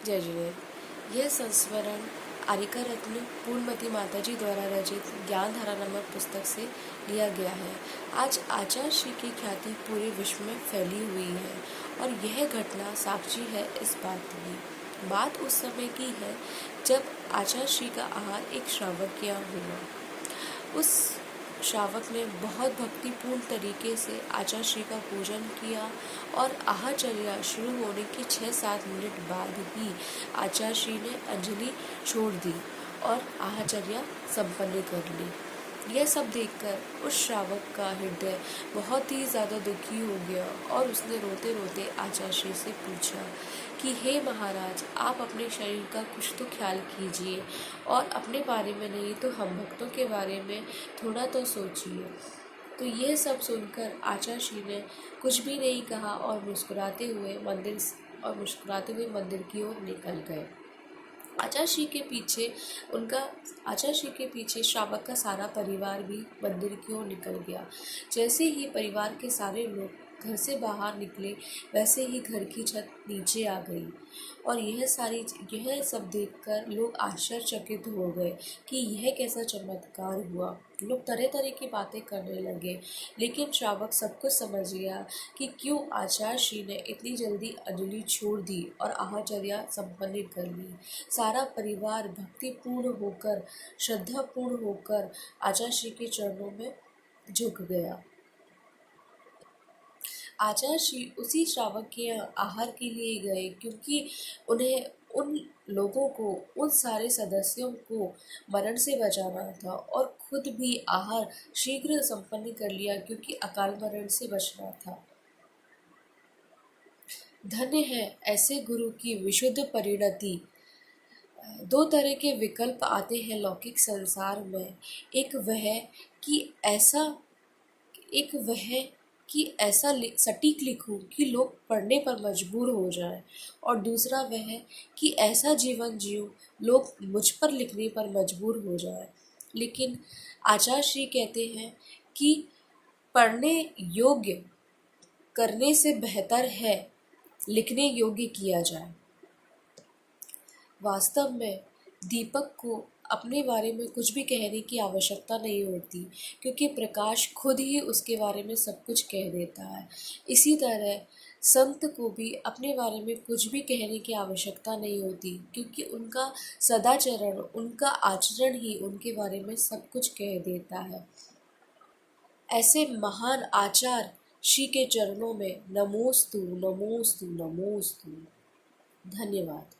जय जिनेन्द्र। यह संस्मरण आरिका रत्न पूर्णमती माताजी द्वारा रचित ज्ञानधारा नामक पुस्तक से लिया गया है। आज आचार्य श्री की ख्याति पूरे विश्व में फैली हुई है और यह घटना साक्षी है इस बात की। बात उस समय की है जब आचार्य श्री का आहार एक श्रावक के यहाँ हुआ। उस श्रावक ने बहुत भक्तिपूर्ण तरीके से आचार्य श्री का पूजन किया और आहारचर्या शुरू होने के 6-7 मिनट बाद ही आचार्य श्री ने अंजलि छोड़ दी और आहारचर्या संपन्न कर ली। यह सब देखकर उस श्रावक का हृदय बहुत ही ज़्यादा दुखी हो गया और उसने रोते रोते आचार्य श्री से पूछा कि हे महाराज, आप अपने शरीर का कुछ तो ख्याल कीजिए और अपने बारे में नहीं तो हम भक्तों के बारे में थोड़ा तो सोचिए। तो यह सब सुनकर आचार्य श्री ने कुछ भी नहीं कहा और मुस्कुराते हुए मंदिर की ओर निकल गए। आचार्य श्री के पीछे श्रावक का सारा परिवार भी मंदिर की ओर निकल गया। जैसे ही परिवार के सारे लोग घर से बाहर निकले वैसे ही घर की छत नीचे आ गई और यह सब देखकर लोग आश्चर्यचकित हो गए कि यह कैसा चमत्कार हुआ। लोग तरह तरह की बातें करने लगे, लेकिन श्रावक सब कुछ समझ गया कि क्यों आचार्य श्री ने इतनी जल्दी अंजलि छोड़ दी और आहारचर्या संपन्न कर ली। सारा परिवार भक्तिपूर्ण होकर, श्रद्धापूर्ण होकर आचार्य श्री के चरणों में झुक गया। आचार्य श्री उसी श्रावक के यहाँ आहार के लिए गए क्योंकि उन्हें उन लोगों को, उन सारे सदस्यों को मरण से बचाना था और खुद भी आहार शीघ्र संपन्न कर लिया क्योंकि अकाल मरण से बचना था। धन्य है ऐसे गुरु की विशुद्ध परिणति। 2 तरह के विकल्प आते हैं लौकिक संसार में। एक वह कि ऐसा सटीक लिखूं कि लोग पढ़ने पर मजबूर हो जाएं, और दूसरा वह कि ऐसा जीवन जीऊं लोग मुझ पर लिखने पर मजबूर हो जाएं। लेकिन आचार्य श्री कहते हैं कि पढ़ने योग्य करने से बेहतर है लिखने योग्य किया जाए। वास्तव में दीपक को अपने बारे में कुछ भी कहने की आवश्यकता नहीं होती क्योंकि प्रकाश खुद ही उसके बारे में सब कुछ कह देता है। इसी तरह संत को भी अपने बारे में कुछ भी कहने की आवश्यकता नहीं होती क्योंकि उनका सदाचरण, उनका आचरण ही उनके बारे में सब कुछ कह देता है। ऐसे महान आचार्य श्री के चरणों में नमोस्तु, नमोस्तु, नमोस्तु। धन्यवाद।